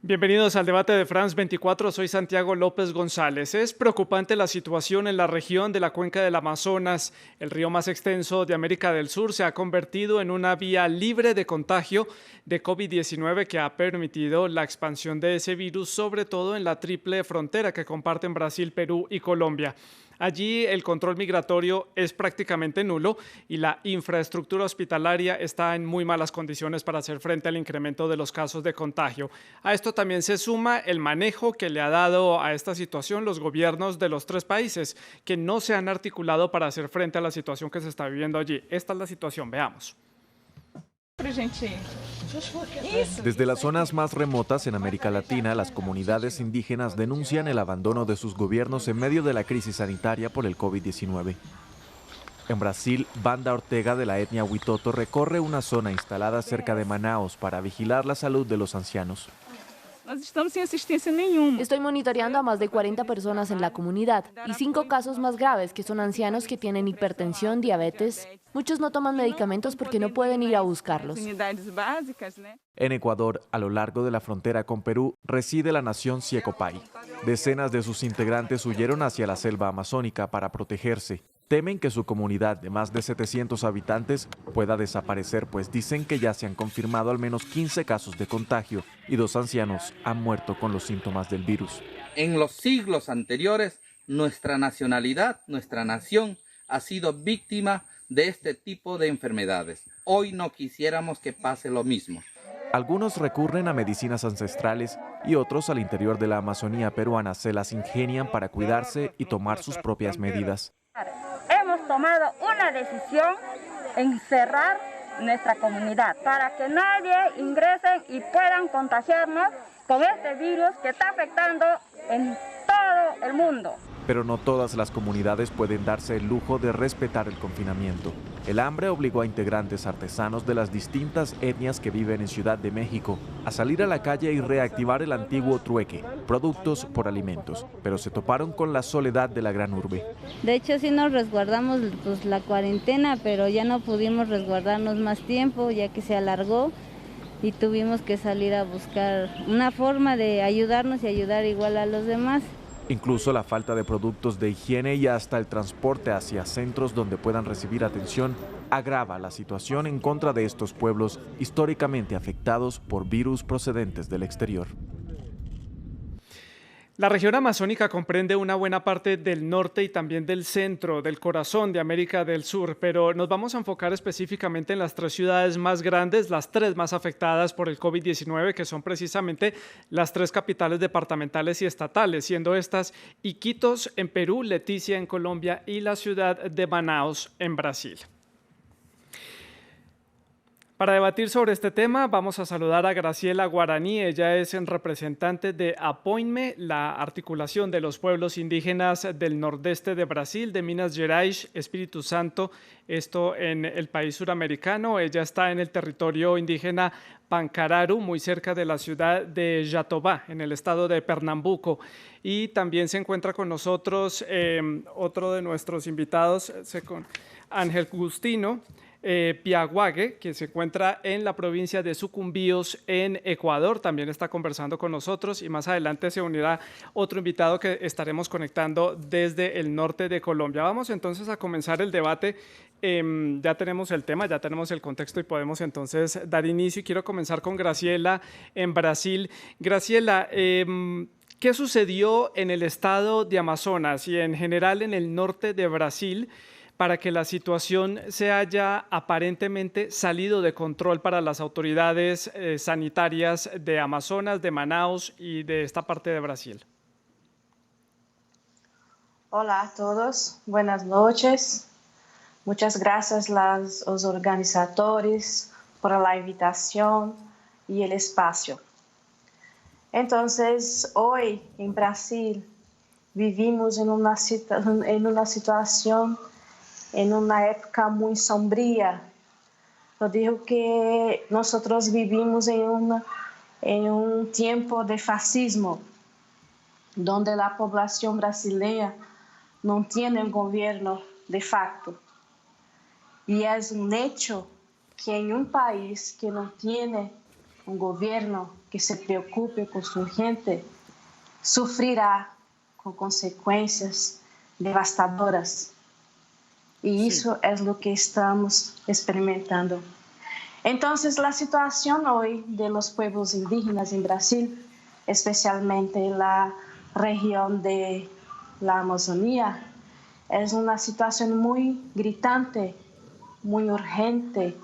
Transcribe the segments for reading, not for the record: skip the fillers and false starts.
Bienvenidos al debate de France 24, soy Santiago López González. Es preocupante la situación en la región de la cuenca del Amazonas. El río más extenso de América del Sur se ha convertido en una vía libre de contagio de COVID-19 que ha permitido la expansión de ese virus, sobre todo en la triple frontera que comparten Brasil, Perú y Colombia. Allí el control migratorio es prácticamente nulo y la infraestructura hospitalaria está en muy malas condiciones para hacer frente al incremento de los casos de contagio. A esto también se suma el manejo que le ha dado a esta situación los gobiernos de los tres países, que no se han articulado para hacer frente a la situación que se está viviendo allí. Esta es la situación, veamos. Desde las zonas más remotas en América Latina, las comunidades indígenas denuncian el abandono de sus gobiernos en medio de la crisis sanitaria por el COVID-19. En Brasil, Banda Ortega de la etnia Huitoto recorre una zona instalada cerca de Manaus para vigilar la salud de los ancianos. Estoy monitoreando a más de 40 personas en la comunidad y 5 casos más graves que son ancianos que tienen hipertensión, diabetes. Muchos no toman medicamentos porque no pueden ir a buscarlos. En Ecuador, a lo largo de la frontera con Perú, reside la nación Siecopay. Decenas de sus integrantes huyeron hacia la selva amazónica para protegerse. Temen que su comunidad de más de 700 habitantes pueda desaparecer, pues dicen que ya se han confirmado al menos 15 casos de contagio y 2 ancianos han muerto con los síntomas del virus. En los siglos anteriores, nuestra nacionalidad, nuestra nación, ha sido víctima de este tipo de enfermedades. Hoy no quisiéramos que pase lo mismo. Algunos recurren a medicinas ancestrales y otros al interior de la Amazonía peruana se las ingenian para cuidarse y tomar sus propias medidas. Hemos tomado una decisión en cerrar nuestra comunidad para que nadie ingrese y puedan contagiarnos con este virus que está afectando en todo el mundo. Pero no todas las comunidades pueden darse el lujo de respetar el confinamiento. El hambre obligó a integrantes artesanos de las distintas etnias que viven en Ciudad de México a salir a la calle y reactivar el antiguo trueque, productos por alimentos, pero se toparon con la soledad de la gran urbe. De hecho, sí nos resguardamos la cuarentena, pero ya no pudimos resguardarnos más tiempo, ya que se alargó y tuvimos que salir a buscar una forma de ayudarnos y ayudar igual a los demás. Incluso la falta de productos de higiene y hasta el transporte hacia centros donde puedan recibir atención agrava la situación en contra de estos pueblos históricamente afectados por virus procedentes del exterior. La región amazónica comprende una buena parte del norte y también del centro, del corazón de América del Sur, pero nos vamos a enfocar específicamente en las 3 ciudades más grandes, las 3 más afectadas por el COVID-19, que son precisamente las 3 capitales departamentales y estatales, siendo estas Iquitos en Perú, Leticia en Colombia y la ciudad de Manaus en Brasil. Para debatir sobre este tema, vamos a saludar a Graciela Guaraní. Ella es representante de APOINME, la articulación de los pueblos indígenas del nordeste de Brasil, de Minas Gerais, Espíritu Santo, esto en el país suramericano. Ella está en el territorio indígena Pancararu, muy cerca de la ciudad de Jatobá, en el estado de Pernambuco. Y también se encuentra con nosotros otro de nuestros invitados, Ángel Justino Piaguague, que se encuentra en la provincia de Sucumbíos en Ecuador, también está conversando con nosotros y más adelante se unirá otro invitado que estaremos conectando desde el norte de Colombia. Vamos entonces a comenzar el debate. Ya tenemos el tema, ya tenemos el contexto y podemos entonces dar inicio. Y quiero comenzar con Graciela en Brasil. Graciela, ¿qué sucedió en el estado de Amazonas y en general en el norte de Brasil para que la situación se haya aparentemente salido de control para las autoridades sanitarias de Amazonas, de Manaus y de esta parte de Brasil? Hola a todos, buenas noches. Muchas gracias a los organizadores por la invitación y el espacio. Entonces, hoy en Brasil vivimos en una situación, en una época muy sombría. Yo digo que nosotros vivimos en un tiempo de fascismo, donde la población brasileña no tiene un gobierno de facto. Y es un hecho que en un país que no tiene un gobierno que se preocupe con su gente, sufrirá con consecuencias devastadoras. Y eso es lo que estamos experimentando. Entonces, la situación hoy de los pueblos indígenas en Brasil, especialmente en la región de la Amazonía, es una situación muy gritante, muy urgente,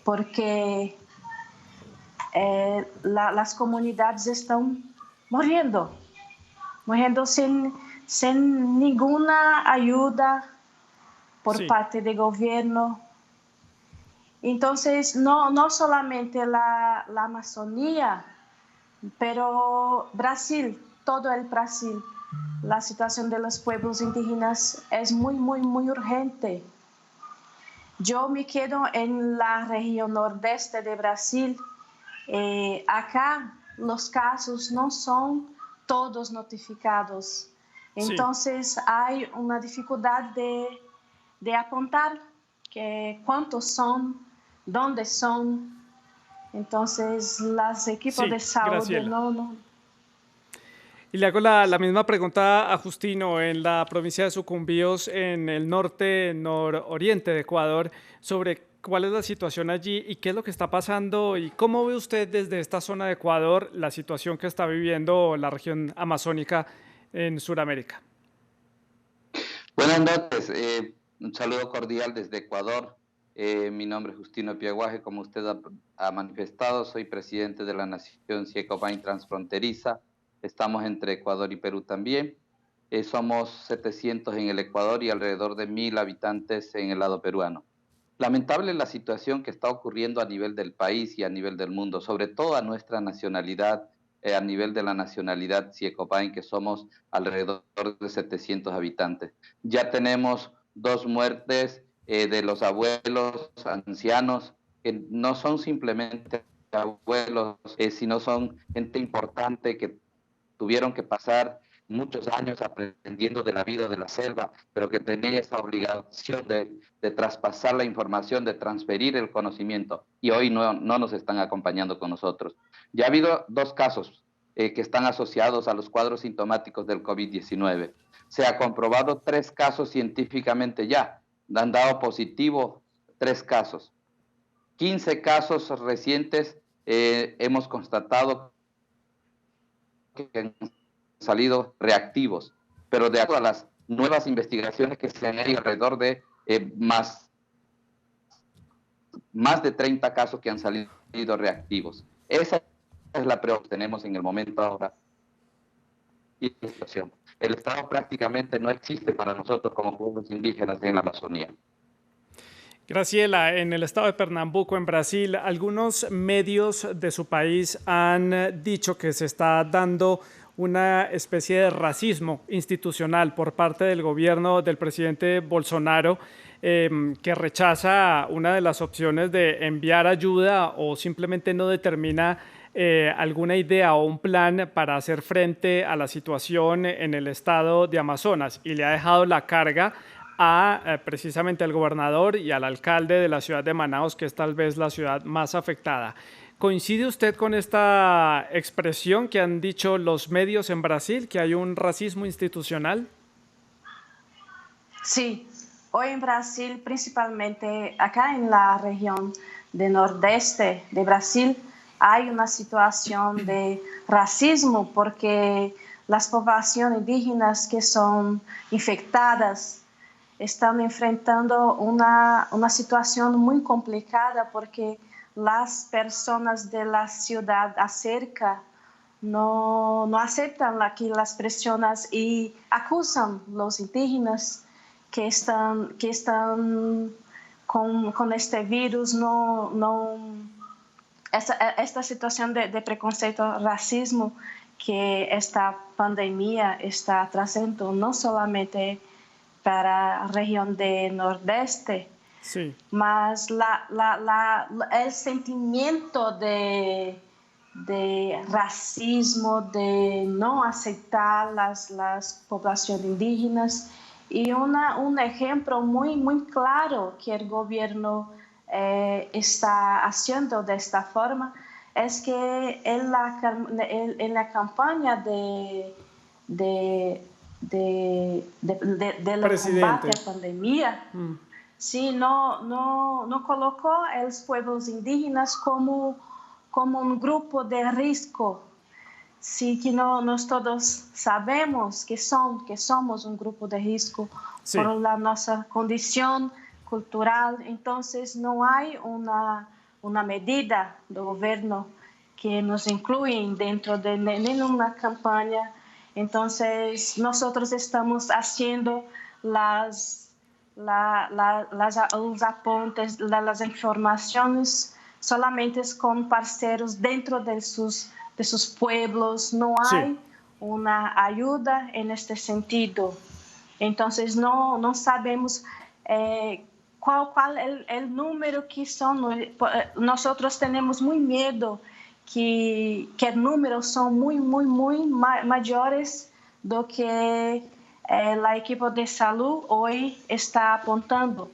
porque las comunidades están muriendo sin ninguna ayuda por parte del gobierno. Entonces, no solamente la Amazonía, pero Brasil, todo el Brasil, la situación de los pueblos indígenas es muy, muy, muy urgente. Yo me quedo en la región nordeste de Brasil. Acá los casos no son todos notificados. Entonces, hay una dificultad de apuntar cuántos son, dónde son. Entonces, los equipos de salud Graciela. no. Y le hago la misma pregunta a Justino en la provincia de Sucumbíos, en el nororiente de Ecuador, sobre cuál es la situación allí y qué es lo que está pasando y cómo ve usted desde esta zona de Ecuador la situación que está viviendo la región amazónica en Sudamérica. Buenas noches, un saludo cordial desde Ecuador. Mi nombre es Justino Piaguaje, como usted ha manifestado, soy presidente de la Nación Siecopay Transfronteriza. Estamos entre Ecuador y Perú también. Somos 700 en el Ecuador y alrededor de 1000 habitantes en el lado peruano. Lamentable la situación que está ocurriendo a nivel del país y a nivel del mundo, sobre todo a nuestra nacionalidad, a nivel de la nacionalidad Siecopay, que somos alrededor de 700 habitantes. Ya tenemos 2 muertes de los abuelos ancianos, que no son simplemente abuelos, sino son gente importante que tuvieron que pasar muchos años aprendiendo de la vida de la selva, pero que tenían esa obligación de traspasar la información, de transferir el conocimiento, y hoy no nos están acompañando con nosotros. Ya ha habido 2 casos que están asociados a los cuadros sintomáticos del COVID-19. Se ha comprobado 3 casos científicamente ya, han dado positivo 3 casos. 15 casos recientes hemos constatado que han salido reactivos, pero de acuerdo a las nuevas investigaciones que se han hecho, alrededor de más de 30 casos que han salido reactivos. Esa es la prueba que tenemos en el momento ahora. El Estado prácticamente no existe para nosotros como pueblos indígenas en la Amazonía. Graciela, en el estado de Pernambuco, en Brasil, algunos medios de su país han dicho que se está dando una especie de racismo institucional por parte del gobierno del presidente Bolsonaro, que rechaza una de las opciones de enviar ayuda o simplemente no determina alguna idea o un plan para hacer frente a la situación en el estado de Amazonas, y le ha dejado la carga a precisamente al gobernador y al alcalde de la ciudad de Manaus, que es tal vez la ciudad más afectada. ¿Coincide usted con esta expresión que han dicho los medios en Brasil, que hay un racismo institucional? Sí, hoy en Brasil, principalmente acá en la región del nordeste de Brasil, hay una situación de racismo porque las poblaciones indígenas que son infectadas están enfrentando una situación muy complicada porque las personas de la ciudad acerca no aceptan las presiones y acusan a los indígenas que están con este virus. Esta situación de preconceito, racismo que esta pandemia está trayendo no solamente para la región del nordeste, sí, mas el sentimiento de racismo, de no aceptar las poblaciones indígenas, y un ejemplo muy claro que el gobierno está haciendo de esta forma es que en la campaña del combate a la pandemia, sí, no colocó a los pueblos indígenas como un grupo de riesgo. Sí, que nós todos sabemos que somos um grupo de risco por la nossa condição cultural. Então, não há uma medida do governo que nos inclui dentro de nenhuma campanha. Então, nós estamos fazendo os apontes, as informações solamente com parceiros dentro de sus pueblos. No hay una ayuda en este sentido. Entonces no sabemos cuál el número que son. Nosotros tenemos muy miedo que el número son muy mayores do que la equipo de salud hoy está apuntando.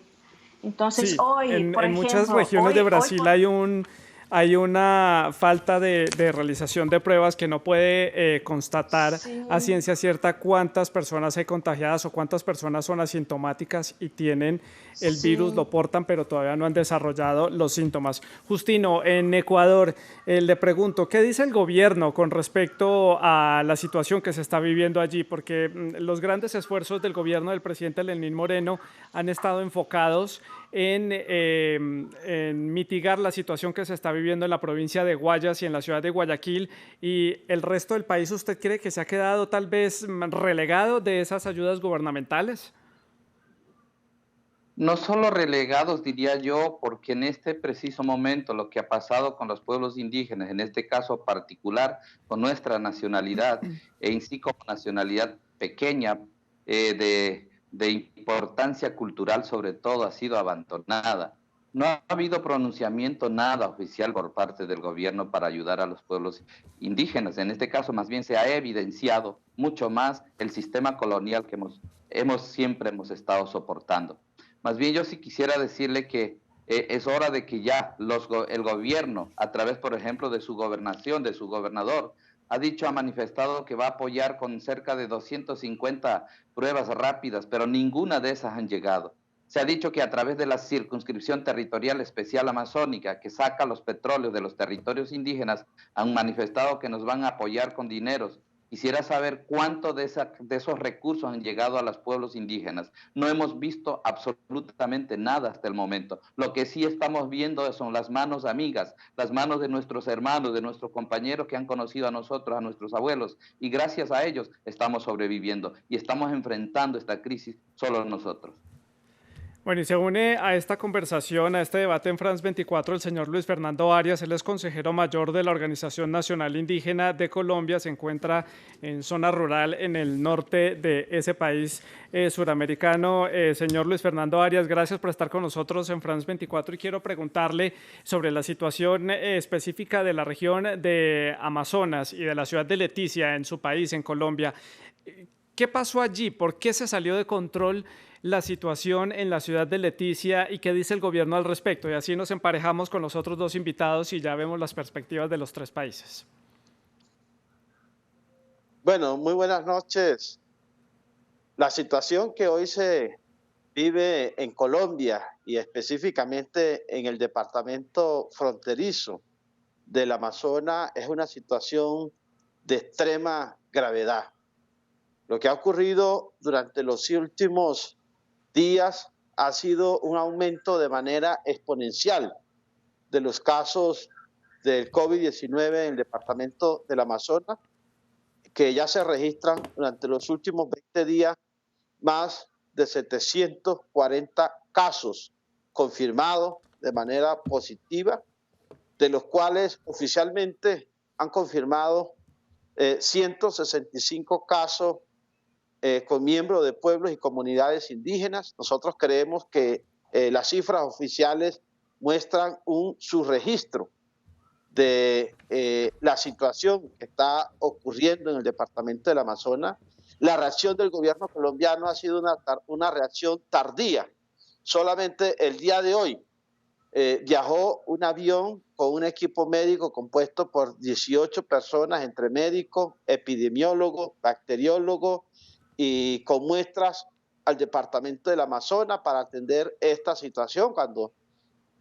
Entonces hoy, por en ejemplo, muchas regiones de Brasil hay una falta de realización de pruebas que no puede constatar a ciencia cierta cuántas personas hay contagiadas o cuántas personas son asintomáticas y tienen el virus, lo portan, pero todavía no han desarrollado los síntomas. Justino, en Ecuador, le pregunto, ¿qué dice el gobierno con respecto a la situación que se está viviendo allí? Porque los grandes esfuerzos del gobierno del presidente Lenín Moreno han estado enfocados en mitigar la situación que se está viviendo en la provincia de Guayas y en la ciudad de Guayaquil, y el resto del país, ¿usted cree que se ha quedado tal vez relegado de esas ayudas gubernamentales? No solo relegados, diría yo, porque en este preciso momento lo que ha pasado con los pueblos indígenas, en este caso particular con nuestra nacionalidad, en sí como nacionalidad pequeña, de importancia cultural sobre todo, ha sido abandonada. No ha habido pronunciamiento nada oficial por parte del gobierno para ayudar a los pueblos indígenas. En este caso, más bien se ha evidenciado mucho más el sistema colonial que siempre hemos estado soportando. Más bien yo sí quisiera decirle que es hora de que ya el gobierno, a través, por ejemplo, de su gobernación, de su gobernador, ha manifestado que va a apoyar con cerca de 250 pruebas rápidas, pero ninguna de esas han llegado. Se ha dicho que a través de la circunscripción territorial especial amazónica, que saca los petróleos de los territorios indígenas, han manifestado que nos van a apoyar con dineros. Quisiera saber cuánto de esos recursos han llegado a los pueblos indígenas. No hemos visto absolutamente nada hasta el momento. Lo que sí estamos viendo son las manos amigas, las manos de nuestros hermanos, de nuestros compañeros que han conocido a nosotros, a nuestros abuelos, y gracias a ellos estamos sobreviviendo y estamos enfrentando esta crisis solo nosotros. Bueno, y se une a esta conversación, a este debate en France 24, el señor Luis Fernando Arias. Él es consejero mayor de la Organización Nacional Indígena de Colombia. Se encuentra en zona rural en el norte de ese país suramericano. Señor Luis Fernando Arias, gracias por estar con nosotros en France 24, y quiero preguntarle sobre la situación específica de la región de Amazonas y de la ciudad de Leticia en su país, en Colombia. ¿Qué pasó allí? ¿Por qué se salió de control la situación en la ciudad de Leticia y qué dice el gobierno al respecto? Y así nos emparejamos con los otros dos invitados y ya vemos las perspectivas de los tres países. Bueno, muy buenas noches. La situación que hoy se vive en Colombia y específicamente en el departamento fronterizo del Amazonas es una situación de extrema gravedad. Lo que ha ocurrido durante los últimos días ha sido un aumento de manera exponencial de los casos del COVID-19 en el departamento del Amazonas, que ya se registran durante los últimos 20 días más de 740 casos confirmados de manera positiva, de los cuales oficialmente han confirmado 165 casos con miembros de pueblos y comunidades indígenas. Nosotros creemos que las cifras oficiales muestran un subregistro de la situación que está ocurriendo en el departamento del Amazonas. La reacción del gobierno colombiano ha sido una reacción tardía. Solamente el día de hoy viajó un avión con un equipo médico compuesto por 18 personas, entre médicos, epidemiólogos, bacteriólogos, y con muestras al departamento del Amazonas para atender esta situación, cuando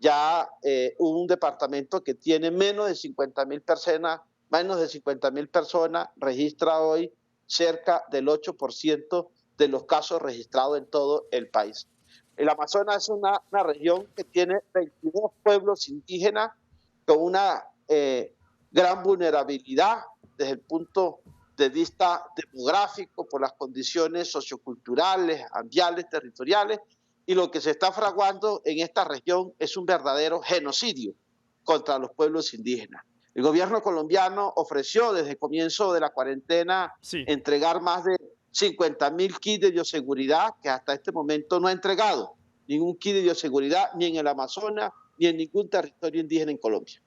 ya un departamento que tiene menos de 50.000 personas, registra hoy cerca del 8% de los casos registrados en todo el país. El Amazonas es una región que tiene 22 pueblos indígenas con una gran vulnerabilidad desde el punto de vista demográfico, por las condiciones socioculturales, ambientales, territoriales, y lo que se está fraguando en esta región es un verdadero genocidio contra los pueblos indígenas. El gobierno colombiano ofreció desde el comienzo de la cuarentena entregar más de 50.000 kits de bioseguridad, que hasta este momento no ha entregado ningún kit de bioseguridad ni en el Amazonas ni en ningún territorio indígena en Colombia.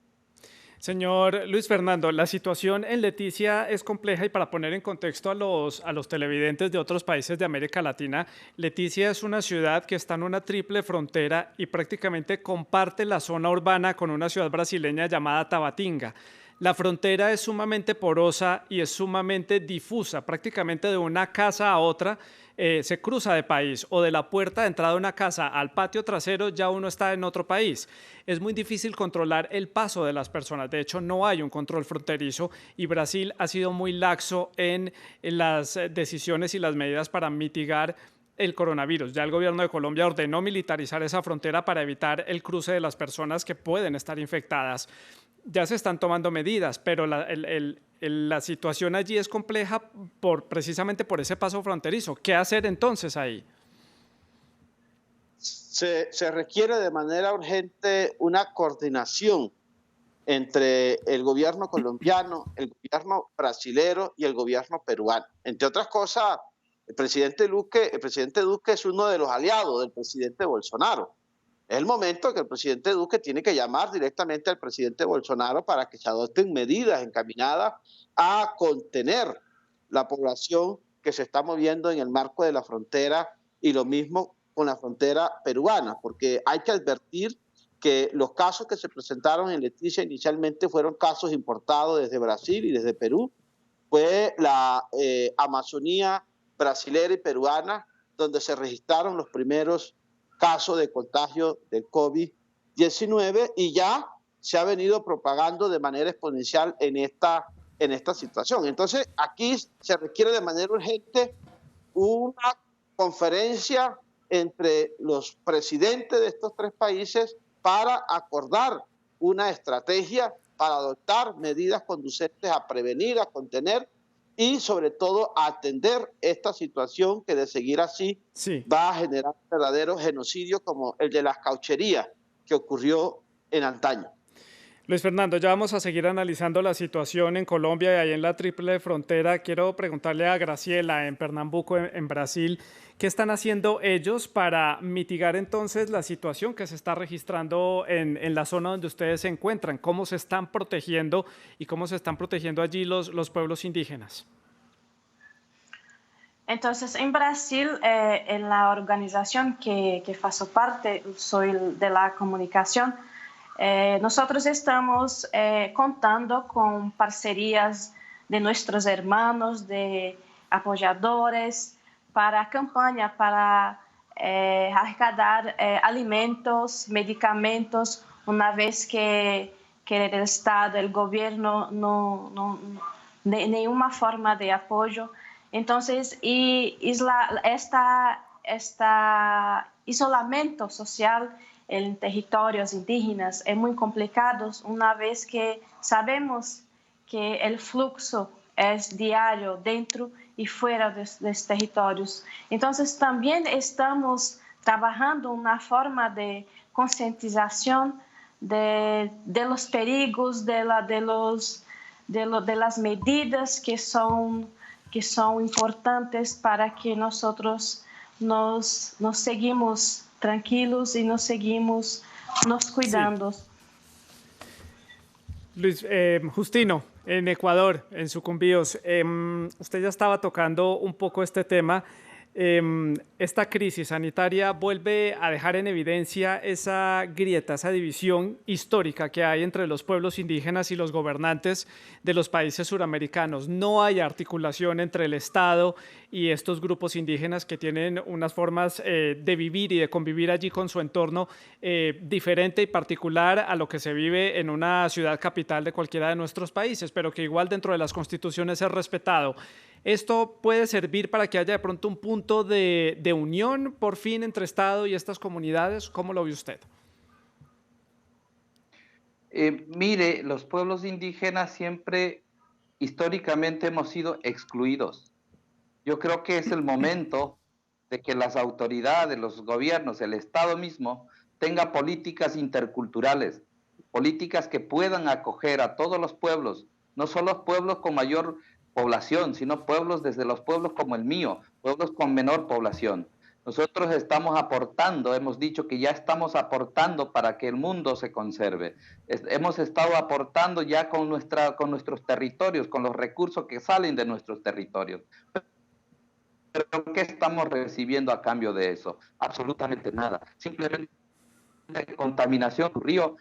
Señor Luis Fernando, la situación en Leticia es compleja, y para poner en contexto a los televidentes de otros países de América Latina, Leticia es una ciudad que está en una triple frontera y prácticamente comparte la zona urbana con una ciudad brasileña llamada Tabatinga. La frontera es sumamente porosa y es sumamente difusa, prácticamente de una casa a otra se cruza de país, o de la puerta de entrada de una casa al patio trasero ya uno está en otro país. Es muy difícil controlar el paso de las personas, de hecho no hay un control fronterizo, y Brasil ha sido muy laxo en las decisiones y las medidas para mitigar el coronavirus. Ya el gobierno de Colombia ordenó militarizar esa frontera para evitar el cruce de las personas que pueden estar infectadas. Ya se están tomando medidas, pero la situación allí es compleja precisamente por ese paso fronterizo. ¿Qué hacer entonces ahí? Se requiere de manera urgente una coordinación entre el gobierno colombiano, el gobierno brasilero y el gobierno peruano. Entre otras cosas, el presidente Duque es uno de los aliados del presidente Bolsonaro. Es el momento que el presidente Duque tiene que llamar directamente al presidente Bolsonaro para que se adopten medidas encaminadas a contener la población que se está moviendo en el marco de la frontera, y lo mismo con la frontera peruana, porque hay que advertir que los casos que se presentaron en Leticia inicialmente fueron casos importados desde Brasil y desde Perú. Fue la Amazonía brasilera y peruana donde se registraron los primeros casos de contagio del COVID-19, y ya se ha venido propagando de manera exponencial en esta situación. Entonces, aquí se requiere de manera urgente una conferencia entre los presidentes de estos tres países para acordar una estrategia para adoptar medidas conducentes a prevenir, a contener y sobre todo a atender esta situación que, de seguir así, va a generar un verdadero genocidio como el de las caucherías que ocurrió en antaño. Luis Fernando, ya vamos a seguir analizando la situación en Colombia y ahí en la triple frontera. Quiero preguntarle a Graciela en Pernambuco, en Brasil, ¿qué están haciendo ellos para mitigar entonces la situación que se está registrando en la zona donde ustedes se encuentran? ¿Cómo se están protegiendo y cómo se están protegiendo allí los pueblos indígenas? Entonces, en Brasil, en la organización que faço parte, soy de la comunicación, nosotros estamos contando con parcerías de nuestros hermanos, de apoyadores, para campaña, para arrecadar alimentos, medicamentos, una vez que el Estado, el gobierno, no ninguna forma de apoyo. Entonces, este isolamiento social en territorios indígenas es muy complicado, una vez que sabemos que el flujo es diario dentro y fuera de los territorios. Entonces, también estamos trabajando una forma de concientización de los perigos, de las medidas que son importantes para que nosotros nos seguimos tranquilos y nos seguimos cuidando. Sí. Luis, Justino, en Ecuador, en Sucumbíos, usted ya estaba tocando un poco este tema. Esta crisis sanitaria vuelve a dejar en evidencia esa grieta, esa división histórica que hay entre los pueblos indígenas y los gobernantes de los países suramericanos. No hay articulación entre el Estado y estos grupos indígenas que tienen unas formas de vivir y de convivir allí con su entorno diferente y particular a lo que se vive en una ciudad capital de cualquiera de nuestros países, pero que igual dentro de las constituciones es respetado. ¿Esto puede servir para que haya de pronto un punto de unión por fin entre Estado y estas comunidades? ¿Cómo lo ve usted? Mire, los pueblos indígenas siempre históricamente hemos sido excluidos. Yo creo que es el momento de que las autoridades, los gobiernos, el Estado mismo tenga políticas interculturales, políticas que puedan acoger a todos los pueblos, no solo pueblos con mayor población, sino pueblos desde los pueblos como el mío, pueblos con menor población. Nosotros estamos aportando, hemos dicho que ya estamos aportando para que el mundo se conserve. Hemos estado aportando ya con nuestros territorios, con los recursos que salen de nuestros territorios. Pero ¿qué estamos recibiendo a cambio de eso? Absolutamente nada. Simplemente contaminación del río,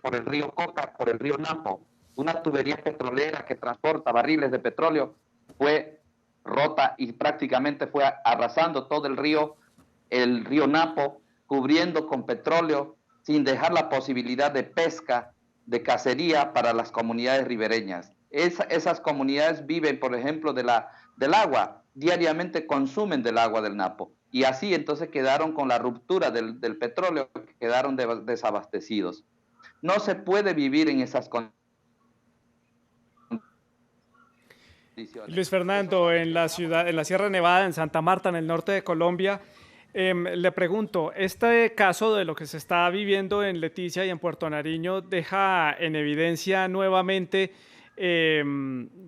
por el río Coca, por el río Napo. Una tubería petrolera que transporta barriles de petróleo fue rota y prácticamente fue arrasando todo el río Napo, cubriendo con petróleo, sin dejar la posibilidad de pesca, de cacería para las comunidades ribereñas. Esas comunidades viven, por ejemplo, del agua, diariamente consumen del agua del Napo. Y así entonces quedaron con la ruptura del petróleo, quedaron desabastecidos. No se puede vivir en esas condiciones. Luis Fernando, en la Sierra Nevada, en Santa Marta, en el norte de Colombia, le pregunto, este caso de lo que se está viviendo en Leticia y en Puerto Nariño deja en evidencia nuevamente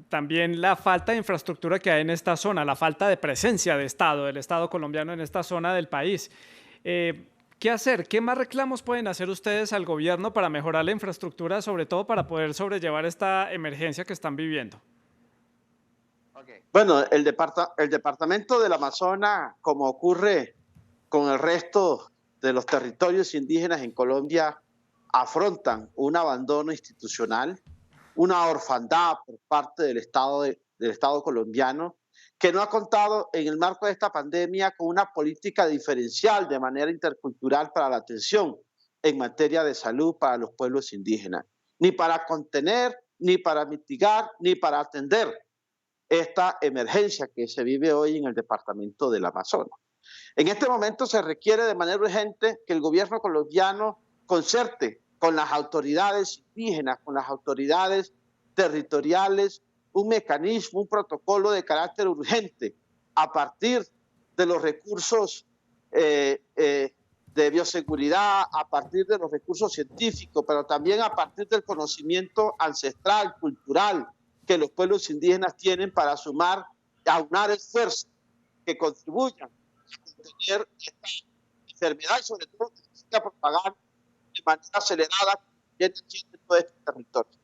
también la falta de infraestructura que hay en esta zona, la falta de presencia del Estado colombiano en esta zona del país. ¿Qué hacer? ¿Qué más reclamos pueden hacer ustedes al gobierno para mejorar la infraestructura, sobre todo para poder sobrellevar esta emergencia que están viviendo? Bueno, el departamento del Amazonas, como ocurre con el resto de los territorios indígenas en Colombia, afrontan un abandono institucional, una orfandad por parte del Estado colombiano, que no ha contado en el marco de esta pandemia con una política diferencial de manera intercultural para la atención en materia de salud para los pueblos indígenas, ni para contener, ni para mitigar, ni para atender esta emergencia que se vive hoy en el departamento del Amazonas. En este momento se requiere de manera urgente que el gobierno colombiano concerte con las autoridades indígenas, con las autoridades territoriales, un mecanismo, un protocolo de carácter urgente a partir de los recursos de bioseguridad, a partir de los recursos científicos, pero también a partir del conocimiento ancestral, cultural, que los pueblos indígenas tienen para aunar esfuerzos que contribuyan a contener esta enfermedad y sobre todo que se siga propagar de manera acelerada en todo este territorio.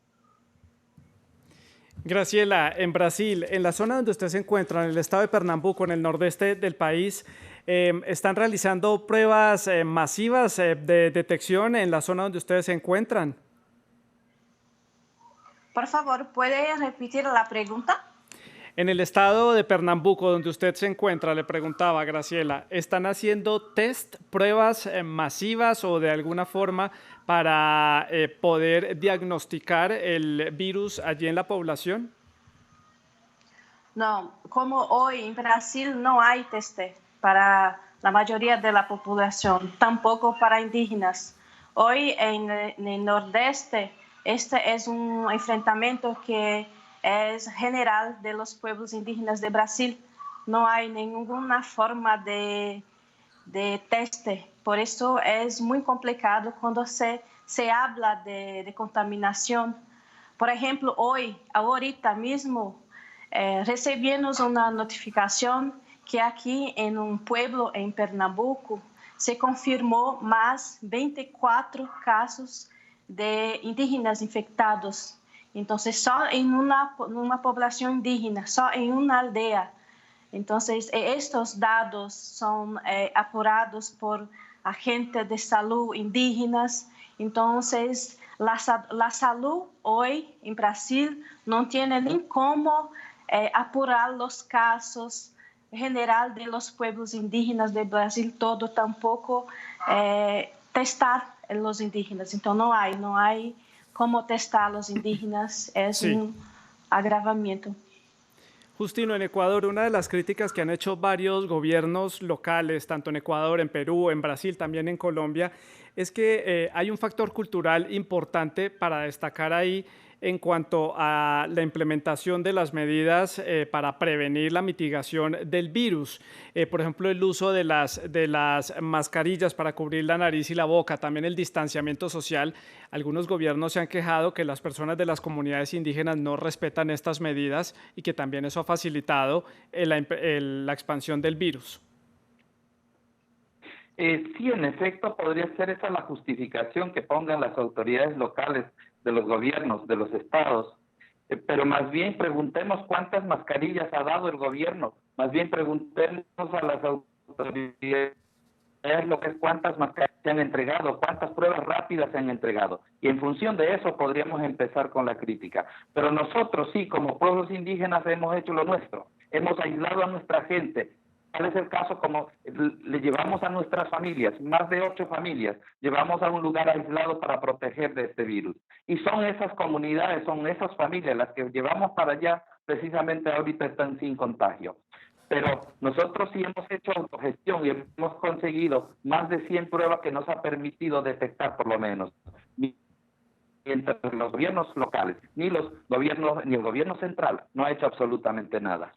Graciela, en Brasil, en la zona donde usted se encuentra, en el estado de Pernambuco, en el nordeste del país, ¿están realizando pruebas masivas de detección en la zona donde ustedes se encuentran? Por favor, ¿puede repetir la pregunta? En el estado de Pernambuco, donde usted se encuentra, le preguntaba, Graciela, ¿están haciendo pruebas masivas o de alguna forma para poder diagnosticar el virus allí en la población? No, como hoy en Brasil no hay test para la mayoría de la población, tampoco para indígenas. Hoy en el nordeste, este es un enfrentamiento que es general de los pueblos indígenas de Brasil. No hay ninguna forma de teste. Por eso es muy complicado cuando se habla de contaminación. Por ejemplo, ahorita mismo, recibimos una notificación que aquí en un pueblo en Pernambuco se confirmó más 24 casos de indígenas infectados. Entonces, só en una población indígena, só en una aldea, Entonces, estos datos son apurados por agentes de salud indígenas. Entonces, la salud hoy en Brasil no tiene ni cómo apurar los casos general de los pueblos indígenas de Brasil todo, tampoco testar los indígenas. Entonces, no hay cómo testar a los indígenas, es un agravamiento. Justino, en Ecuador, una de las críticas que han hecho varios gobiernos locales, tanto en Ecuador, en Perú, en Brasil, también en Colombia, es que hay un factor cultural importante para destacar ahí en cuanto a la implementación de las medidas para prevenir la mitigación del virus. Por ejemplo, el uso de las mascarillas para cubrir la nariz y la boca, también el distanciamiento social. Algunos gobiernos se han quejado que las personas de las comunidades indígenas no respetan estas medidas y que también eso ha facilitado la expansión del virus. Sí, en efecto, podría ser esa la justificación que pongan las autoridades locales de los gobiernos, de los estados. Pero más bien preguntemos cuántas mascarillas ha dado el gobierno. Más bien preguntemos a las autoridades lo que es cuántas mascarillas se han entregado, cuántas pruebas rápidas se han entregado. Y en función de eso podríamos empezar con la crítica. Pero nosotros sí, como pueblos indígenas, hemos hecho lo nuestro. Hemos aislado a nuestra gente. Tal es el caso como le llevamos a nuestras familias, más de 8 familias, llevamos a un lugar aislado para proteger de este virus. Y son esas comunidades, son esas familias las que llevamos para allá, precisamente ahorita están sin contagio. Pero nosotros sí hemos hecho autogestión y hemos conseguido más de 100 pruebas que nos ha permitido detectar por lo menos. Mientras los gobiernos locales, ni el gobierno central no ha hecho absolutamente nada.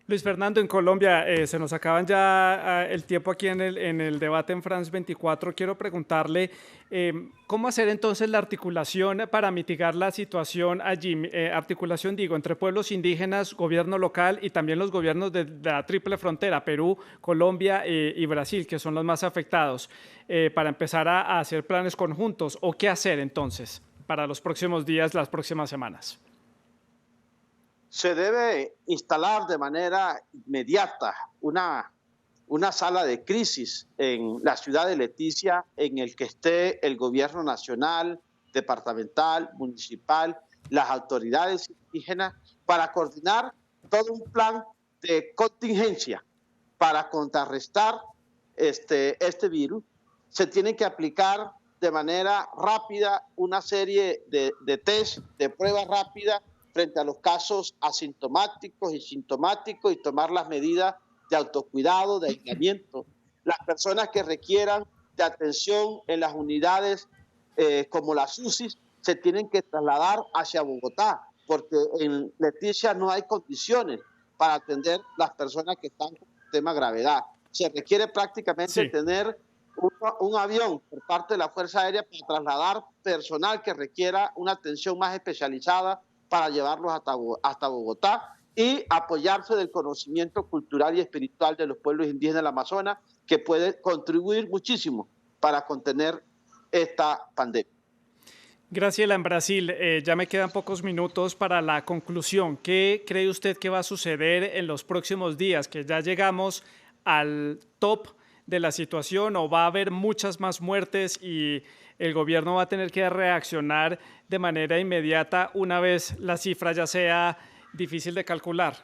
Luis Fernando, en Colombia se nos acaban ya el tiempo aquí en el debate en France 24. Quiero preguntarle cómo hacer entonces la articulación para mitigar la situación allí, articulación digo, entre pueblos indígenas, gobierno local y también los gobiernos de la triple frontera, Perú, Colombia y Brasil, que son los más afectados, para empezar a hacer planes conjuntos, o qué hacer entonces para los próximos días, las próximas semanas. Se debe instalar de manera inmediata una sala de crisis en la ciudad de Leticia en el que esté el gobierno nacional, departamental, municipal, las autoridades indígenas para coordinar todo un plan de contingencia para contrarrestar este virus. Se tiene que aplicar de manera rápida una serie de test, de pruebas rápidas frente a los casos asintomáticos y sintomáticos y tomar las medidas de autocuidado, de aislamiento. Las personas que requieran de atención en las unidades como las UCI se tienen que trasladar hacia Bogotá, porque en Leticia no hay condiciones para atender las personas que están con extrema gravedad. Se requiere prácticamente tener un avión por parte de la Fuerza Aérea para trasladar personal que requiera una atención más especializada para llevarlos hasta Bogotá y apoyarse del conocimiento cultural y espiritual de los pueblos indígenas del Amazonas, que puede contribuir muchísimo para contener esta pandemia. Graciela, en Brasil, ya me quedan pocos minutos para la conclusión. ¿Qué cree usted que va a suceder en los próximos días? ¿Que ya llegamos al top de la situación o va a haber muchas más muertes y el gobierno va a tener que reaccionar de manera inmediata una vez la cifra ya sea difícil de calcular?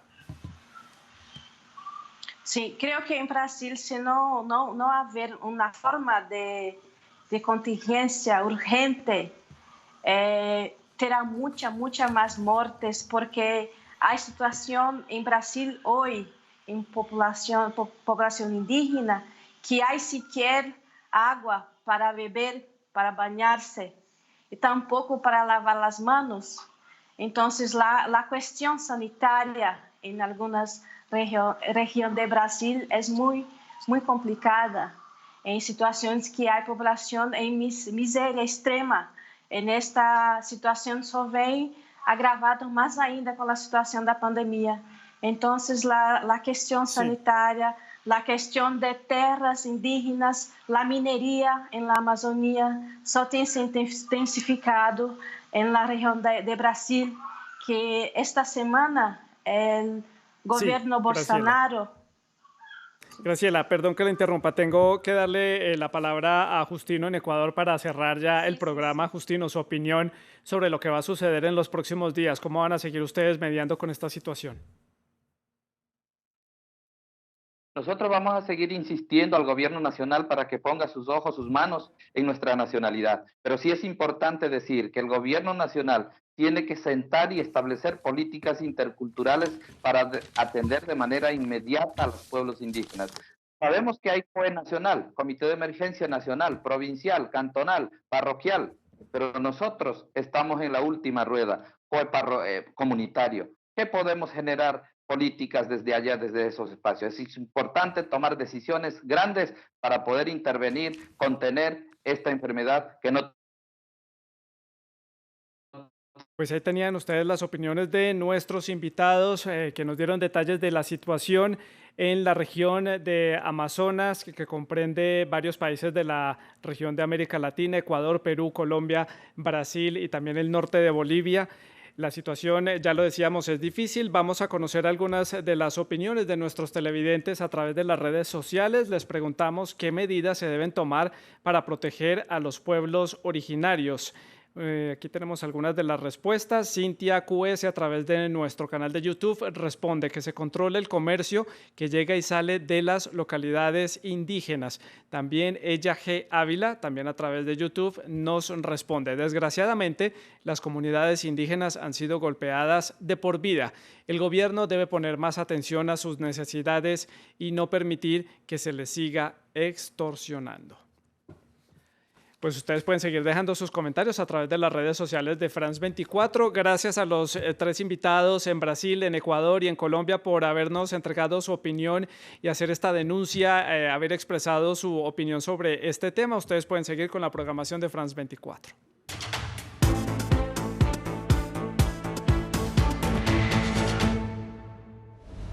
Sí, creo que en Brasil, si no haber una forma de contingencia urgente, terá muchas más muertes, porque hay situación en Brasil hoy, en población indígena, que hay siquiera agua para beber, para bañarse, y tampoco para lavar las manos. Entonces, la cuestión sanitaria en algunas regiones de Brasil es muy complicada, en situaciones que hay población en miseria extrema. En esta situación só vem agravado más ainda con la situación de la pandemia. Entonces, la cuestión sanitaria, la cuestión de tierras indígenas, la minería en la Amazonía, só tem se intensificado en la región de Brasil, que esta semana el gobierno Bolsonaro. Graciela, perdón que la interrumpa, tengo que darle la palabra a Justino en Ecuador para cerrar ya el programa. Justino, su opinión sobre lo que va a suceder en los próximos días, ¿cómo van a seguir ustedes mediando con esta situación? Nosotros vamos a seguir insistiendo al gobierno nacional para que ponga sus ojos, sus manos en nuestra nacionalidad. Pero sí es importante decir que el gobierno nacional tiene que sentar y establecer políticas interculturales para atender de manera inmediata a los pueblos indígenas. Sabemos que hay COE nacional, Comité de Emergencia Nacional, provincial, cantonal, parroquial, pero nosotros estamos en la última rueda, COE comunitario. ¿Qué podemos generar? Políticas desde allá, desde esos espacios. Es importante tomar decisiones grandes para poder intervenir, contener esta enfermedad que no... Pues ahí tenían ustedes las opiniones de nuestros invitados que nos dieron detalles de la situación en la región de Amazonas, que comprende varios países de la región de América Latina, Ecuador, Perú, Colombia, Brasil y también el norte de Bolivia. La situación, ya lo decíamos, es difícil. Vamos a conocer algunas de las opiniones de nuestros televidentes a través de las redes sociales. Les preguntamos qué medidas se deben tomar para proteger a los pueblos originarios. Aquí tenemos algunas de las respuestas. Cintia QS a través de nuestro canal de YouTube responde que se controle el comercio que llega y sale de las localidades indígenas. También ella G. Ávila, también a través de YouTube, nos responde. Desgraciadamente, las comunidades indígenas han sido golpeadas de por vida. El gobierno debe poner más atención a sus necesidades y no permitir que se les siga extorsionando. Pues ustedes pueden seguir dejando sus comentarios a través de las redes sociales de France 24. Gracias a los 3 invitados en Brasil, en Ecuador y en Colombia por habernos entregado su opinión y hacer esta denuncia, haber expresado su opinión sobre este tema. Ustedes pueden seguir con la programación de France 24.